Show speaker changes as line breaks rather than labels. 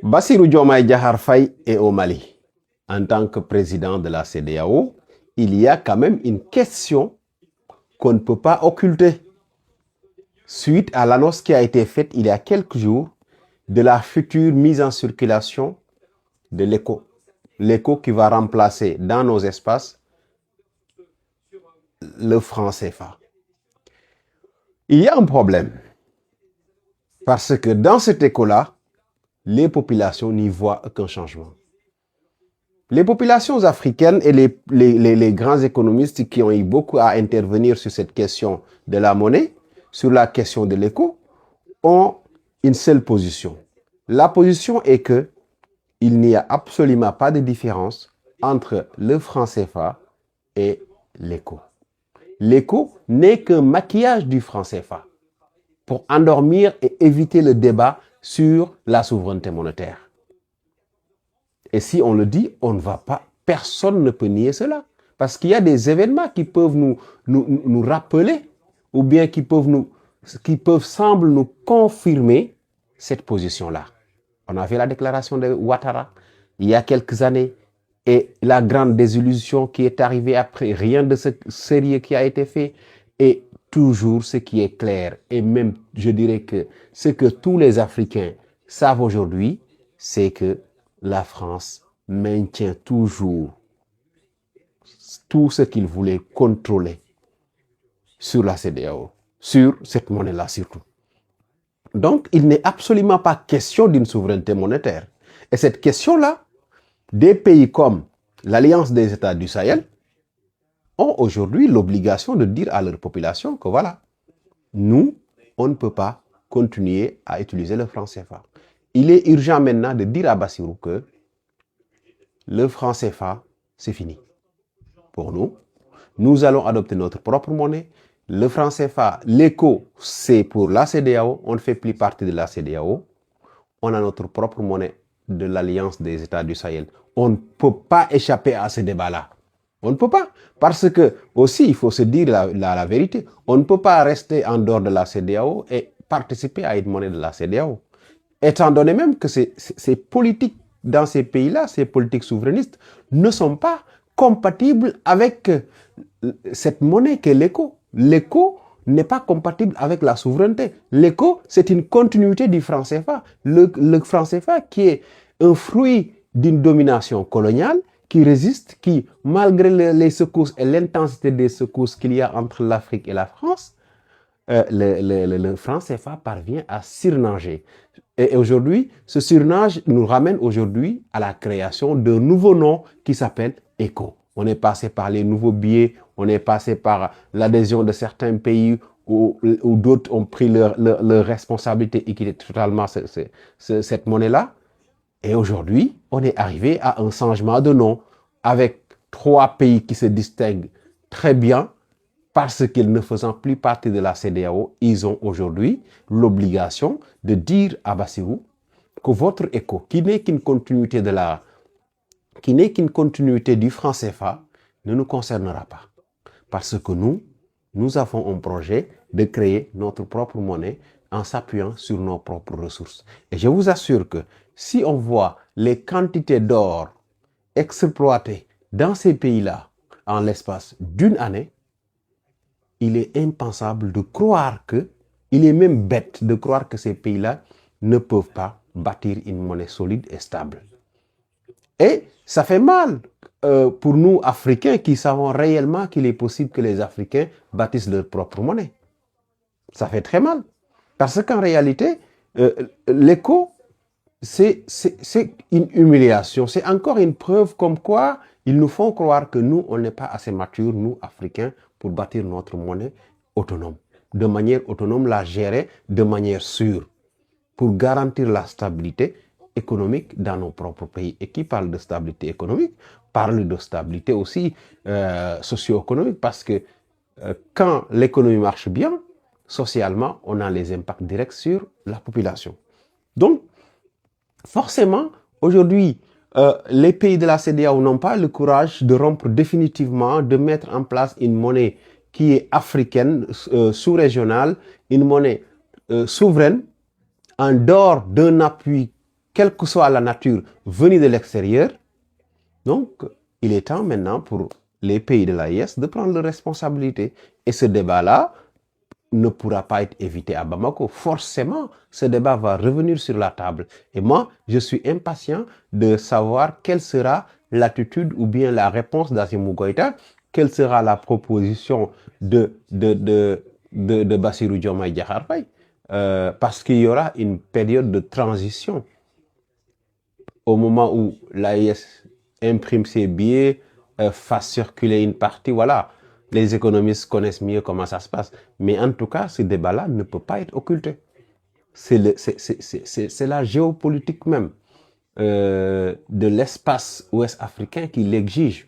Bassirou Diomaye Diakhar Faye est au Mali. En tant que président de la CEDEAO, il y a quand même une question qu'on ne peut pas occulter. Suite à l'annonce qui a été faite il y a quelques jours de la future mise en circulation de l'écho. L'écho qui va remplacer dans nos espaces le franc CFA. Il y a un problème. Parce que dans cet écho-là, les populations n'y voient aucun changement. Les populations africaines et les grands économistes qui ont eu beaucoup à intervenir sur cette question de la monnaie, sur la question de l'écho, ont une seule position. La position est que il n'y a absolument pas de différence entre le franc CFA et l'écho. L'écho n'est qu'un maquillage du franc CFA pour endormir et éviter le débat sur la souveraineté monétaire. Et si on le dit, on ne va pas, personne ne peut nier cela. Parce qu'il y a des événements qui peuvent nous rappeler, ou bien qui peuvent sembler nous confirmer cette position-là. On a vu la déclaration de Ouattara il y a quelques années, et la grande désillusion qui est arrivée après, rien de ce sérieux qui a été fait, et toujours ce qui est clair, et même je dirais que ce que tous les Africains savent aujourd'hui, c'est que la France maintient toujours tout ce qu'il voulait contrôler sur la CEDEAO, sur cette monnaie-là surtout. Donc, il n'est absolument pas question d'une souveraineté monétaire. Et cette question-là, des pays comme l'Alliance des États du Sahel ont aujourd'hui l'obligation de dire à leur population que voilà, nous, on ne peut pas continuer à utiliser le franc CFA. Il est urgent maintenant de dire à Bassirou que le franc CFA, c'est fini. Pour nous, nous allons adopter notre propre monnaie. Le franc CFA, l'écho, c'est pour la CEDEAO. On ne fait plus partie de la CEDEAO. On a notre propre monnaie de l'Alliance des États du Sahel. On ne peut pas échapper à ce débat-là. On ne peut pas. Parce que, aussi, il faut se dire la vérité, on ne peut pas rester en dehors de la CEDEAO et participer à une monnaie de la CEDEAO. Étant donné même que ces politiques dans ces pays-là, ces politiques souverainistes, ne sont pas compatibles avec cette monnaie qu'est l'écho. L'écho n'est pas compatible avec la souveraineté. L'écho, c'est une continuité du franc CFA. Le franc CFA qui est un fruit d'une domination coloniale qui résiste, qui, malgré les secousses et l'intensité des secousses qu'il y a entre l'Afrique et la France, le franc CFA parvient à surnager. Et aujourd'hui, ce surnage nous ramène aujourd'hui à la création d'un nouveau nom qui s'appelle ECO. On est passé par les nouveaux billets, on est passé par l'adhésion de certains pays où d'autres ont pris leur responsabilité et quittaient totalement cette monnaie-là. Et aujourd'hui, on est arrivé à un changement de nom avec 3 pays qui se distinguent très bien parce qu'ils ne faisant plus partie de la CEDEAO, ils ont aujourd'hui l'obligation de dire à Bassirou que votre écho, qui n'est qu'une continuité du franc CFA, ne nous concernera pas. Parce que nous avons un projet de créer notre propre monnaie en s'appuyant sur nos propres ressources. Et je vous assure que si on voit les quantités d'or exploitées dans ces pays-là en l'espace d'une année, il est impensable de croire il est même bête de croire que ces pays-là ne peuvent pas bâtir une monnaie solide et stable. Et ça fait mal pour nous, Africains, qui savons réellement qu'il est possible que les Africains bâtissent leur propre monnaie. Ça fait très mal. Parce qu'en réalité, l'écho, c'est une humiliation. C'est encore une preuve comme quoi ils nous font croire que nous, on n'est pas assez matures, nous, Africains, pour bâtir notre monnaie autonome. De manière autonome, la gérer de manière sûre, pour garantir la stabilité économique dans nos propres pays. Et qui parle de stabilité économique, parle de stabilité aussi socio-économique, parce que quand l'économie marche bien, socialement, on a les impacts directs sur la population. Donc, forcément, aujourd'hui, les pays de la CEDEAO n'ont pas le courage de rompre définitivement, de mettre en place une monnaie qui est africaine, sous-régionale, une monnaie souveraine, en dehors d'un appui quelle que soit la nature, venue de l'extérieur. Donc, il est temps maintenant pour les pays de l'AES de prendre leurs responsabilités. Et ce débat-là ne pourra pas être évité à Bamako. Forcément, ce débat va revenir sur la table. Et moi, je suis impatient de savoir quelle sera l'attitude ou bien la réponse d'Assimi Goïta, quelle sera la proposition de Bassirou Diomaye Diakhar Faye, parce qu'il y aura une période de transition au moment où l'AES imprime ses billets, fasse circuler une partie, voilà. Les économistes connaissent mieux comment ça se passe. Mais en tout cas, ce débat-là ne peut pas être occulté. C'est la géopolitique même de l'espace ouest africain qui l'exige.